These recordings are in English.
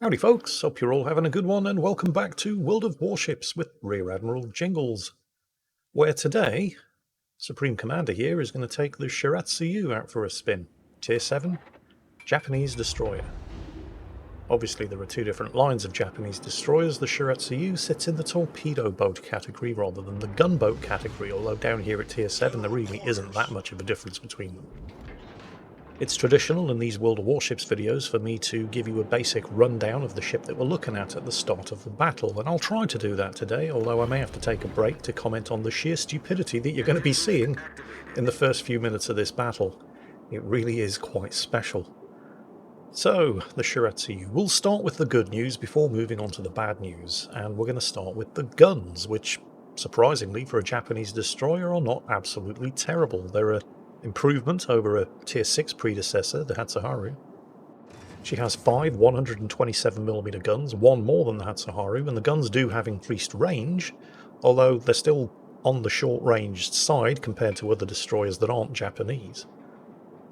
Howdy folks, hope you're all having a good one and welcome back to World of Warships with Rear Admiral Jingles, where today, Supreme Commander here is going to take the Shiratsuyu out for a spin. Tier 7, Japanese destroyer. Obviously there are two different lines of Japanese destroyers. The Shiratsuyu sits in the torpedo boat category rather than the gunboat category, although down here at Tier 7 there really isn't that much of a difference between them. It's traditional in these World of Warships videos for me to give you a basic rundown of the ship that we're looking at the start of the battle, and I'll try to do that today, although I may have to take a break to comment on the sheer stupidity that you're going to be seeing in the first few minutes of this battle. It really is quite special. So, the Shiratsuyu. We'll start with the good news before moving on to the bad news, and we're going to start with the guns, which, surprisingly for a Japanese destroyer, are not absolutely terrible. They're a improvement over a Tier 6 predecessor, the Hatsuharu. She has 5 127mm guns, one more than the Hatsuharu, and the guns do have increased range, although they're still on the short-ranged side compared to other destroyers that aren't Japanese.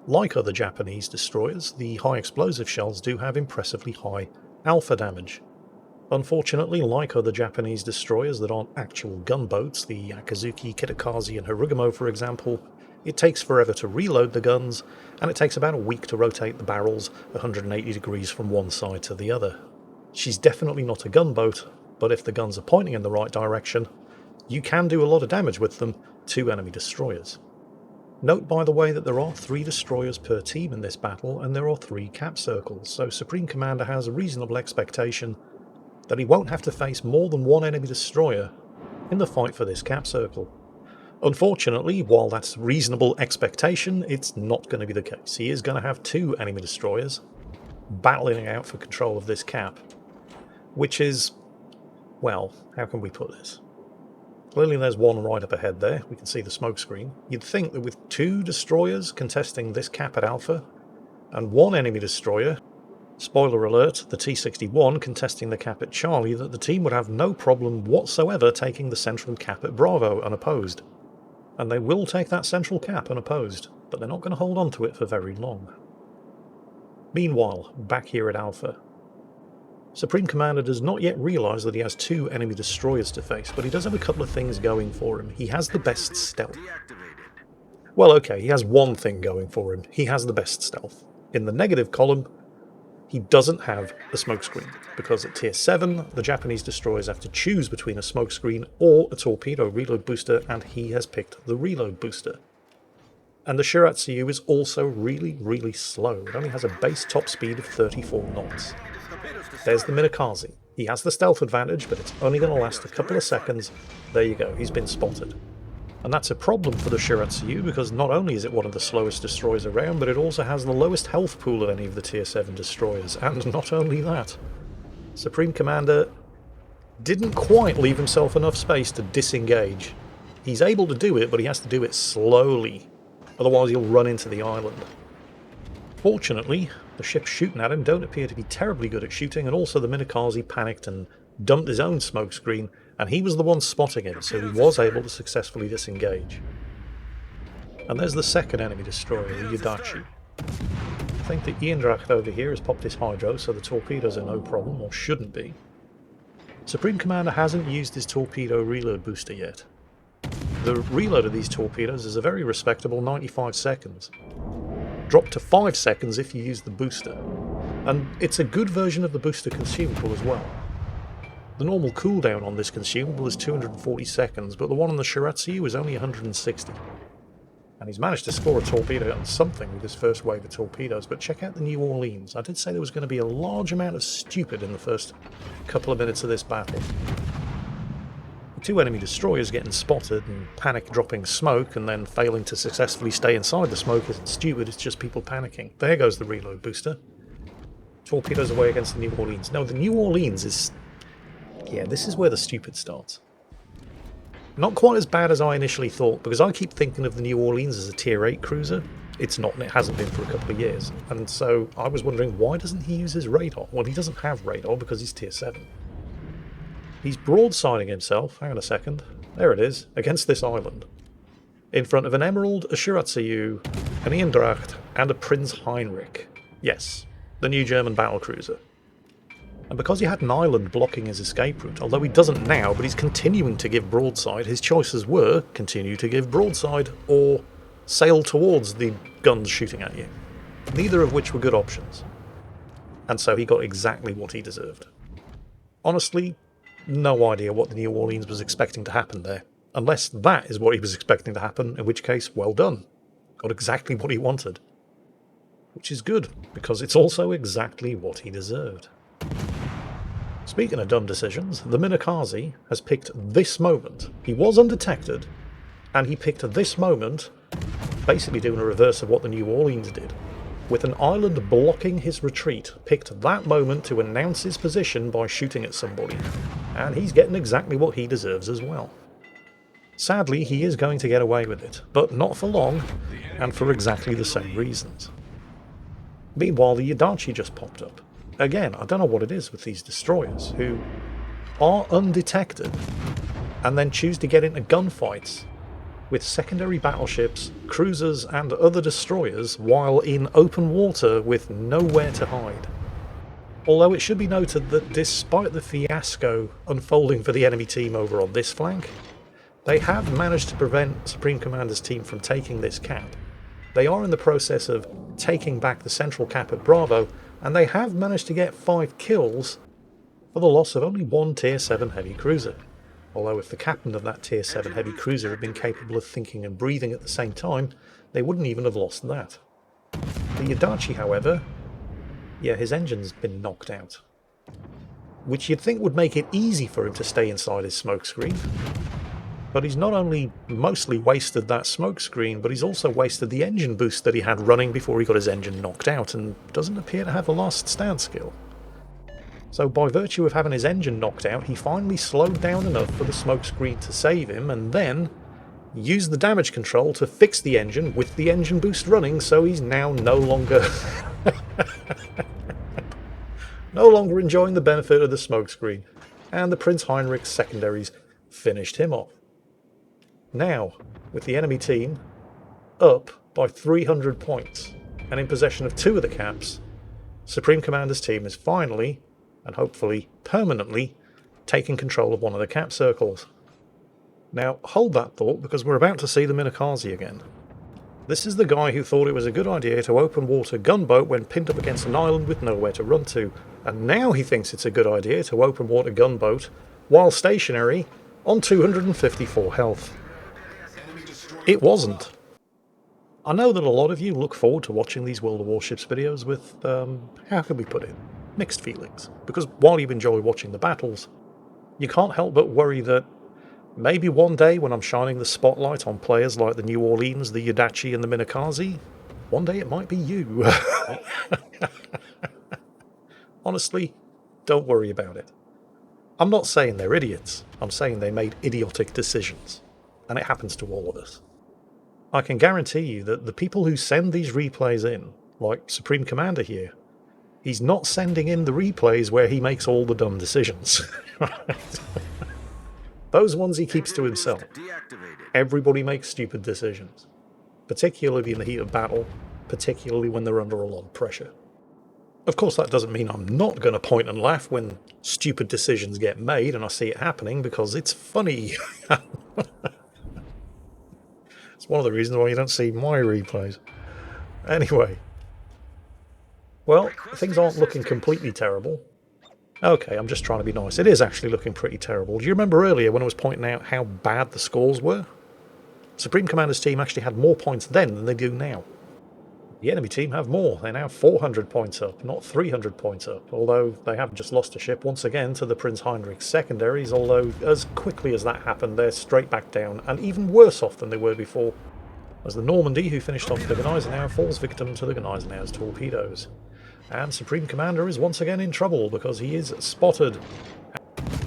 Like other Japanese destroyers, the high explosive shells do have impressively high alpha damage. Unfortunately, like other Japanese destroyers that aren't actual gunboats, the Akazuki, Kitakaze and Harugamo for example, it takes forever to reload the guns, and it takes about a week to rotate the barrels 180 degrees from one side to the other. She's definitely not a gunboat, but if the guns are pointing in the right direction, you can do a lot of damage with them to enemy destroyers. Note, by the way, that there are 3 destroyers per team in this battle, and there are 3 cap circles, so Supreme Commander has a reasonable expectation that he won't have to face more than one enemy destroyer in the fight for this cap circle. Unfortunately, while that's a reasonable expectation, it's not going to be the case. He is going to have 2 enemy destroyers battling out for control of this cap, which is, well, how can we put this? Clearly there's one right up ahead there. We can see the smoke screen. You'd think that with 2 destroyers contesting this cap at Alpha, and 1 enemy destroyer, spoiler alert, the T-61 contesting the cap at Charlie, that the team would have no problem whatsoever taking the central cap at Bravo unopposed. And they will take that central cap unopposed, but they're not going to hold on to it for very long. Meanwhile, back here at Alpha, Supreme Commander does not yet realise that he has 2 enemy destroyers to face, but he does have a couple of things going for him. He has the best stealth. Well, okay, he has one thing going for him. He has the best stealth. In the negative column, he doesn't have a smokescreen, because at Tier 7, the Japanese destroyers have to choose between a smokescreen or a torpedo reload booster, and he has picked the reload booster. And the Shiratsuyu is also really, really slow. It only has a base top speed of 34 knots. There's the Minakaze. He has the stealth advantage, but it's only going to last a couple of seconds. There you go, he's been spotted. And that's a problem for the Shiratsuyu, because not only is it one of the slowest destroyers around, but it also has the lowest health pool of any of the Tier 7 destroyers. And not only that, Supreme Commander didn't quite leave himself enough space to disengage. He's able to do it, but he has to do it slowly, otherwise he'll run into the island. Fortunately, the ships shooting at him don't appear to be terribly good at shooting, and also the Minakaze panicked and dumped his own smokescreen, and he was the one spotting him, so he was able to successfully disengage. And there's the second enemy destroyer, the Yudachi. I think the Eindracht over here has popped his hydro, so the torpedoes are no problem, or shouldn't be. Supreme Commander hasn't used his torpedo reload booster yet. The reload of these torpedoes is a very respectable 95 seconds. Dropped to 5 seconds if you use the booster. And it's a good version of the booster consumable as well. The normal cooldown on this consumable is 240 seconds, but the one on the Shiratsuyu is only 160. And he's managed to score a torpedo on something with his first wave of torpedoes, but check out the New Orleans. I did say there was going to be a large amount of stupid in the first couple of minutes of this battle. The 2 enemy destroyers getting spotted and panic dropping smoke and then failing to successfully stay inside the smoke isn't stupid, it's just people panicking. There goes the reload booster. Torpedoes away against the New Orleans. No, the New Orleans is... yeah, this is where the stupid starts. Not quite as bad as I initially thought, because I keep thinking of the New Orleans as a Tier 8 cruiser. It's not, and it hasn't been for a couple of years. And so I was wondering, why doesn't he use his radar? Well, he doesn't have radar because he's Tier 7. He's broadsiding himself, hang on a second, there it is, against this island. In front of an Emerald, a Shiratsuyu, an Eindracht, and a Prinz Heinrich. Yes, the new German battlecruiser. And because he had an island blocking his escape route, although he doesn't now, but he's continuing to give broadside, his choices were continue to give broadside or sail towards the guns shooting at you. Neither of which were good options. And so he got exactly what he deserved. Honestly, no idea what the New Orleans was expecting to happen there. Unless that is what he was expecting to happen, in which case, well done. Got exactly what he wanted. Which is good, because it's also exactly what he deserved. Speaking of dumb decisions, the Minakaze has picked this moment. He was undetected, and he picked this moment, basically doing a reverse of what the New Orleans did. With an island blocking his retreat, picked that moment to announce his position by shooting at somebody. And he's getting exactly what he deserves as well. Sadly, he is going to get away with it, but not for long, and for exactly the same reasons. Meanwhile, the Yadachi just popped up. Again, I don't know what it is with these destroyers, who are undetected, and then choose to get into gunfights with secondary battleships, cruisers and other destroyers while in open water with nowhere to hide. Although it should be noted that despite the fiasco unfolding for the enemy team over on this flank, they have managed to prevent Supreme Commander's team from taking this cap. They are in the process of taking back the central cap at Bravo, and they have managed to get 5 kills for the loss of only 1 Tier 7 heavy cruiser. Although if the captain of that Tier 7 heavy cruiser had been capable of thinking and breathing at the same time, they wouldn't even have lost that. The Yadachi, however, yeah, his engine's been knocked out. Which you'd think would make it easy for him to stay inside his smokescreen. But he's not only mostly wasted that smokescreen, but he's also wasted the engine boost that he had running before he got his engine knocked out, and doesn't appear to have a last stand skill. So by virtue of having his engine knocked out, he finally slowed down enough for the smokescreen to save him, and then used the damage control to fix the engine with the engine boost running, so he's now no longer enjoying the benefit of the smokescreen, and the Prince Heinrich secondaries finished him off. Now, with the enemy team up by 300 points and in possession of 2 of the caps, Supreme Commander's team is finally, and hopefully permanently, taking control of one of the cap circles. Now, hold that thought, because we're about to see the Minakaze again. This is the guy who thought it was a good idea to open water gunboat when pinned up against an island with nowhere to run to, and now he thinks it's a good idea to open water gunboat while stationary on 254 health. It wasn't. I know that a lot of you look forward to watching these World of Warships videos with, how can we put it, mixed feelings. Because while you enjoy watching the battles, you can't help but worry that maybe one day when I'm shining the spotlight on players like the New Orleans, the Yadachi and the Minakaze, one day it might be you. Honestly, don't worry about it. I'm not saying they're idiots, I'm saying they made idiotic decisions. And it happens to all of us. I can guarantee you that the people who send these replays in, like Supreme Commander here, he's not sending in the replays where he makes all the dumb decisions. Those ones he keeps to himself. Everybody makes stupid decisions, particularly in the heat of battle, particularly when they're under a lot of pressure. Of course, that doesn't mean I'm not going to point and laugh when stupid decisions get made and I see it happening, because it's funny. It's one of the reasons why you don't see my replays. Anyway. Well, things aren't looking completely terrible. Okay, I'm just trying to be nice. It is actually looking pretty terrible. Do you remember earlier when I was pointing out how bad the scores were? Supreme Commander's team actually had more points then than they do now. The enemy team have more. They're now 400 points up, not 300 points up, although they have just lost a ship once again to the Prince Heinrich secondaries, although as quickly as that happened, they're straight back down, and even worse off than they were before, as the Normandy, who finished off the Gneisenau, falls victim to the Gneisenau's torpedoes. And Supreme Commander is once again in trouble, because he is spotted.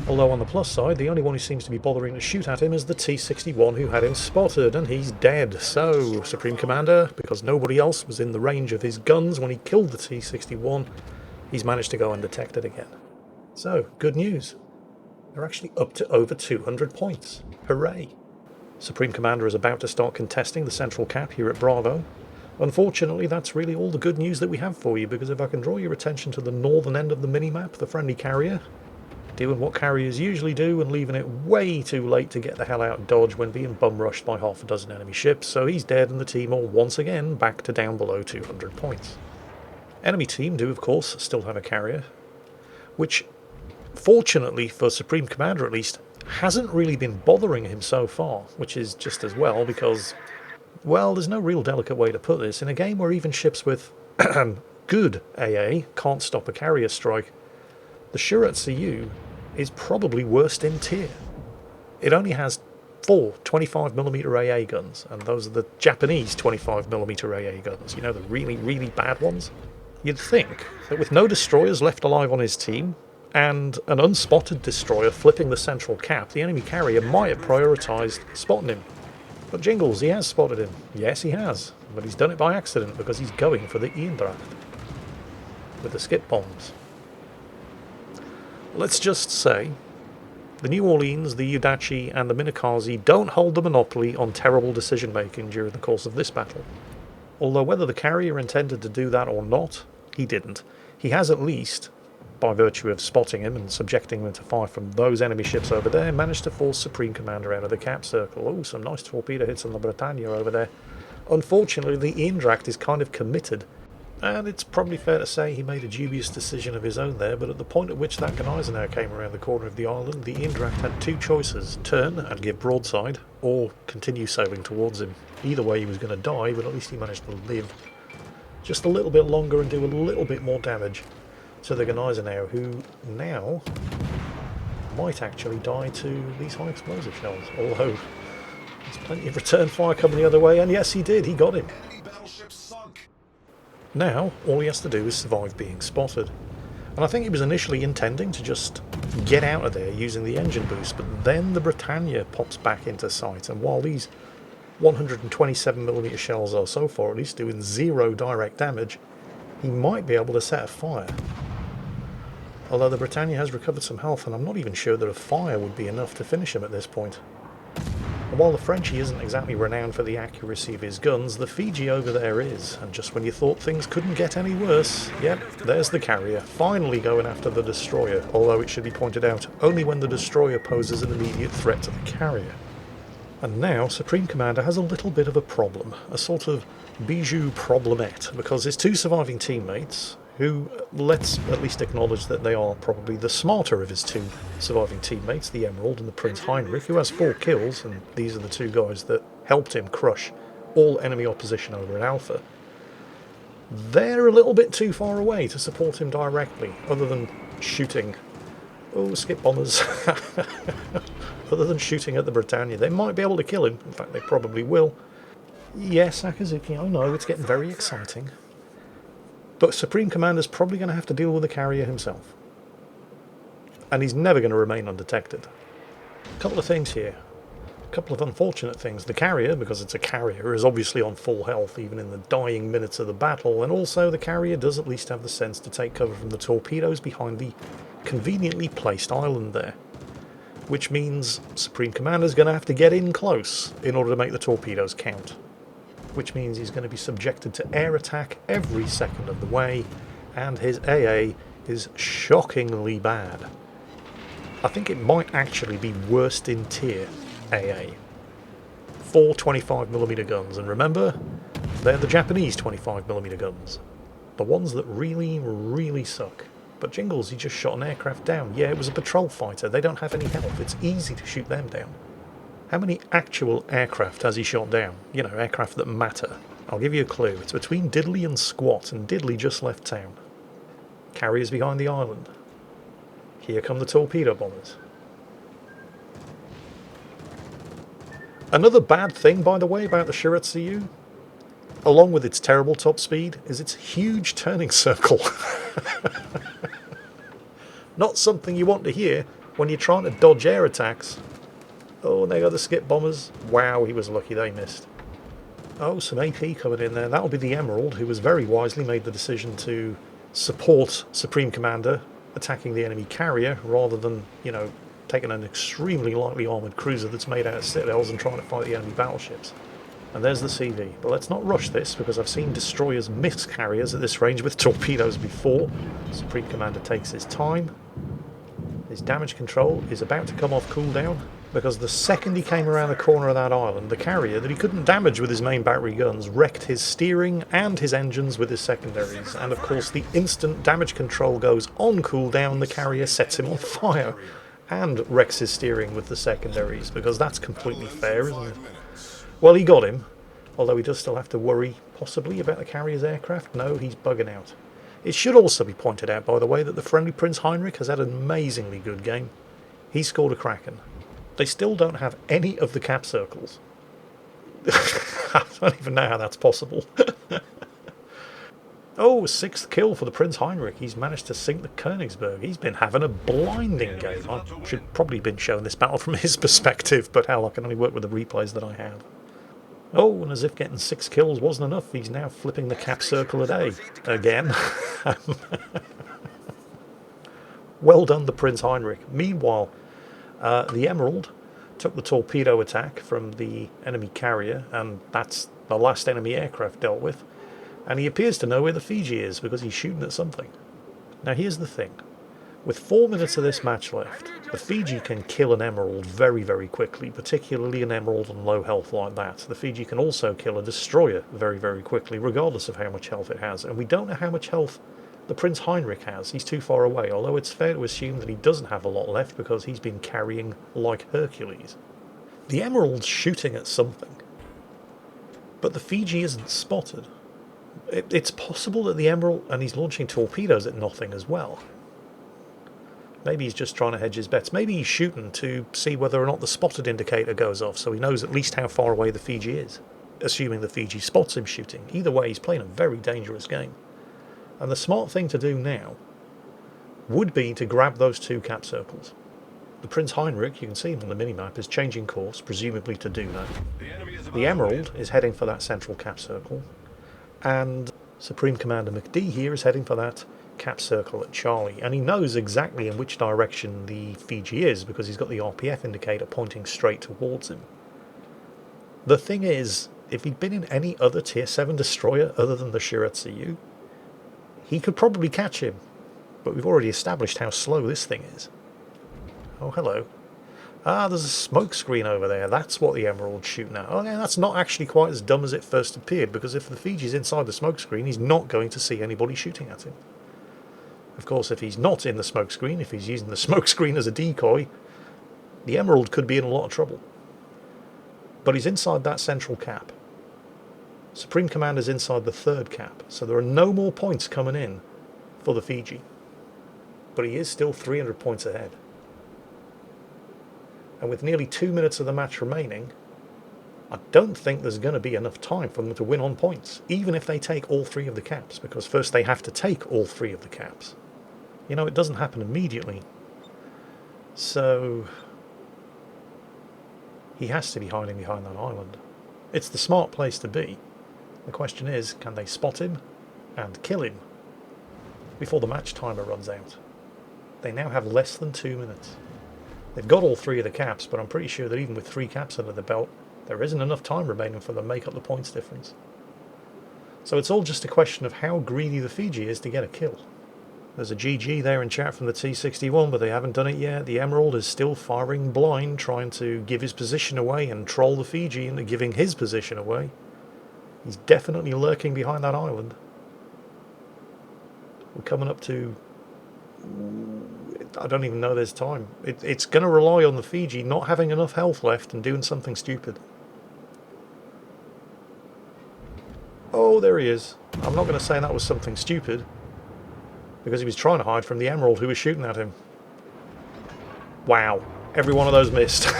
Although on the plus side, the only one who seems to be bothering to shoot at him is the T-61 who had him spotted, and he's dead. So, Supreme Commander, because nobody else was in the range of his guns when he killed the T-61, he's managed to go undetected again. So, good news. They're actually up to over 200 points. Hooray! Supreme Commander is about to start contesting the central cap here at Bravo, Unfortunately, that's really all the good news that we have for you, because if I can draw your attention to the northern end of the minimap, the friendly carrier, doing what carriers usually do and leaving it way too late to get the hell out and dodge when being bum rushed by half a dozen enemy ships, so he's dead and the team are once again back to down below 200 points. Enemy team do, of course, still have a carrier, which, fortunately for Supreme Commander at least, hasn't really been bothering him so far, which is just as well because, well, there's no real delicate way to put this. In a game where even ships with good AA can't stop a carrier strike, the Shiratsu is probably worst in tier. It only has 4 25mm AA guns, and those are the Japanese 25mm AA guns, you know, the really, really bad ones. You'd think that with no destroyers left alive on his team, and an unspotted destroyer flipping the central cap, the enemy carrier might have prioritised spotting him. But Jingles, he has spotted him. Yes, he has, but he's done it by accident because he's going for the Eindracht with the skip bombs. Let's just say the New Orleans, the Udachi and the Minakaze don't hold the monopoly on terrible decision making during the course of this battle. Although whether the carrier intended to do that or not, he didn't. He has at least, by virtue of spotting him and subjecting him to fire from those enemy ships over there, managed to force Supreme Commander out of the cap circle. Oh, some nice torpedo hits on the Britannia over there. Unfortunately, the Eindracht is kind of committed, and it's probably fair to say he made a dubious decision of his own there, but at the point at which that Gneisenau came around the corner of the island, the Eindracht had two choices: turn and give broadside, or continue sailing towards him. Either way he was going to die, but at least he managed to live just a little bit longer and do a little bit more damage to the Gneisenau, who now might actually die to these high explosive shells, although there's plenty of return fire coming the other way, and yes, he did, he got him. Now all he has to do is survive being spotted, and I think he was initially intending to just get out of there using the engine boost, but then the Britannia pops back into sight, and while these 127mm shells are so far at least doing 0 direct damage, he might be able to set a fire. Although the Britannia has recovered some health, and I'm not even sure that a fire would be enough to finish him at this point. And while the Frenchie isn't exactly renowned for the accuracy of his guns, the Fiji over there is, and just when you thought things couldn't get any worse, yep, there's the carrier, finally going after the destroyer, although it should be pointed out, only when the destroyer poses an immediate threat to the carrier. And now Supreme Commander has a little bit of a problem, a sort of bijou problemette, because his two surviving teammates, who, let's at least acknowledge that they are probably the smarter of his two surviving teammates, the Emerald and the Prince Heinrich, who has 4 kills, and these are the two guys that helped him crush all enemy opposition over in Alpha. They're a little bit too far away to support him directly, other than shooting. Oh, skip bombers. Other than shooting at the Britannia. They might be able to kill him, in fact they probably will. Yes, Akazuki, I know, it's getting very exciting. But Supreme Commander's probably going to have to deal with the carrier himself. And he's never going to remain undetected. A couple of things here. A couple of unfortunate things. The carrier, because it's a carrier, is obviously on full health even in the dying minutes of the battle, and also the carrier does at least have the sense to take cover from the torpedoes behind the conveniently placed island there. Which means Supreme Commander's going to have to get in close in order to make the torpedoes count. Which means he's going to be subjected to air attack every second of the way, and his AA is shockingly bad. I think it might actually be worst in tier AA. 4 25mm guns, and remember, they're the Japanese 25mm guns. The ones that really, really suck. But Jingles, he just shot an aircraft down. Yeah, it was a patrol fighter, they don't have any health, it's easy to shoot them down. How many actual aircraft has he shot down? You know, aircraft that matter. I'll give you a clue. It's between Diddley and Squat, and Diddley just left town. Carriers behind the island. Here come the torpedo bombers. Another bad thing, by the way, about the Shiratsu, along with its terrible top speed, is its huge turning circle. Not something you want to hear when you're trying to dodge air attacks. Oh, and they got the skip bombers. Wow, he was lucky they missed. Oh, some AP coming in there. That'll be the Emerald, who has very wisely made the decision to support Supreme Commander attacking the enemy carrier, rather than, you know, taking an extremely lightly armoured cruiser that's made out of citadels and trying to fight the enemy battleships. And there's the CV. But let's not rush this, because I've seen destroyers miss carriers at this range with torpedoes before. Supreme Commander takes his time. His damage control is about to come off cooldown, because the second he came around the corner of that island, the carrier that he couldn't damage with his main battery guns wrecked his steering and his engines with his secondaries. And of course, the instant damage control goes on cooldown, the carrier sets him on fire and wrecks his steering with the secondaries, because that's completely fair, isn't it? Well, he got him, although he does still have to worry, possibly, about the carrier's aircraft. No, he's bugging out. It should also be pointed out, by the way, that the friendly Prince Heinrich has had an amazingly good game. He scored a Kraken. They still don't have any of the cap circles. I don't even know how that's possible. Oh, 6th kill for the Prince Heinrich. He's managed to sink the Königsberg. He's been having a blinding game. I should probably have been showing this battle from his perspective, but hell, I can only work with the replays that I have. Oh, and as if getting 6 kills wasn't enough, he's now flipping the cap circle a day. Again. Well done, the Prince Heinrich. Meanwhile, the Emerald took the torpedo attack from the enemy carrier, and that's the last enemy aircraft dealt with. And he appears to know where the Fiji is, because he's shooting at something. Now here's the thing. With 4 minutes of this match left, the Fiji can kill an Emerald very, very quickly, particularly an Emerald on low health like that. The Fiji can also kill a destroyer very, very quickly, regardless of how much health it has. And we don't know how much health the Prince Heinrich has. He's too far away, although it's fair to assume that he doesn't have a lot left, because he's been carrying like Hercules. The Emerald's shooting at something, but the Fiji isn't spotted. It's possible that the Emerald, and he's launching torpedoes at nothing as well. Maybe he's just trying to hedge his bets. Maybe he's shooting to see whether or not the spotted indicator goes off, so he knows at least how far away the Fiji is, assuming the Fiji spots him shooting. Either way, he's playing a very dangerous game. And the smart thing to do now would be to grab those 2 cap circles. The Prince Heinrich, you can see him on the minimap, is changing course, presumably to do that. The Emerald is heading for that central cap circle, and Supreme Commander McD here is heading for that cap circle at Charlie, and he knows exactly in which direction the Fiji is, because he's got the RPF indicator pointing straight towards him. The thing is, if he'd been in any other tier 7 destroyer other than the Shiratsuyu, he could probably catch him, but we've already established how slow this thing is. Oh, hello. Ah, there's a smoke screen over there. That's what the Emerald's shooting at. Oh, yeah, that's not actually quite as dumb as it first appeared, because if the Fiji's inside the smoke screen, he's not going to see anybody shooting at him. Of course, if he's not in the smoke screen, if he's using the smoke screen as a decoy, the Emerald could be in a lot of trouble. But he's inside that central cap. Supreme Commander's inside the 3rd cap, so there are no more points coming in for the Fiji. But he is still 300 points ahead. And with nearly 2 minutes of the match remaining, I don't think there's going to be enough time for them to win on points, even if they take all 3 of the caps, because first they have to take all 3 of the caps. You know, it doesn't happen immediately. So he has to be hiding behind that island. It's the smart place to be. The question is, can they spot him and kill him before the match timer runs out? They now have less than 2 minutes. They've got all 3 of the caps, but I'm pretty sure that even with 3 caps under the belt, there isn't enough time remaining for them to make up the points difference. So it's all just a question of how greedy the Fiji is to get a kill. There's a GG there in chat from the T61, but they haven't done it yet. The Emerald is still firing blind, trying to give his position away and troll the Fiji into giving his position away. He's definitely lurking behind that island. We're coming up to... I don't even know there's time. It's going to rely on the Fiji not having enough health left and doing something stupid. Oh, there he is. I'm not going to say that was something stupid, because he was trying to hide from the Emerald who was shooting at him. Wow. Every one of those missed.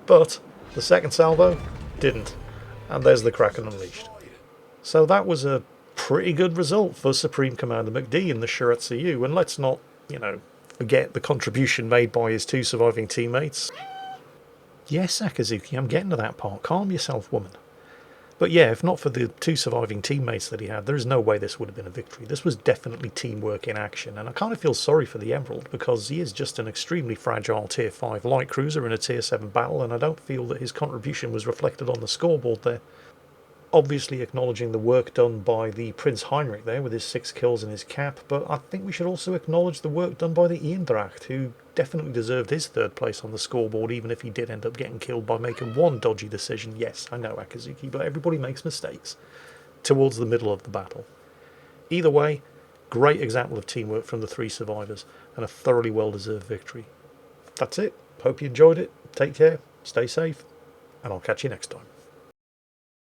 But the second salvo didn't. And there's the Kraken unleashed. So that was a pretty good result for Supreme Commander McD in the Shiratsuyu, and let's not, forget the contribution made by his 2 surviving teammates. Yes, Akazuki, I'm getting to that part. Calm yourself, woman. But yeah, if not for the 2 surviving teammates that he had, there is no way this would have been a victory. This was definitely teamwork in action, and I kind of feel sorry for the Emerald because he is just an extremely fragile Tier 5 light cruiser in a Tier 7 battle, and I don't feel that his contribution was reflected on the scoreboard there. Obviously acknowledging the work done by the Prince Heinrich there with his 6 kills and his cap, but I think we should also acknowledge the work done by the Eendracht, who definitely deserved his 3rd place on the scoreboard, even if he did end up getting killed by making one dodgy decision. Yes, I know, Akazuki, but everybody makes mistakes towards the middle of the battle. Either way, great example of teamwork from the 3 survivors, and a thoroughly well-deserved victory. That's it. Hope you enjoyed it. Take care, stay safe, and I'll catch you next time.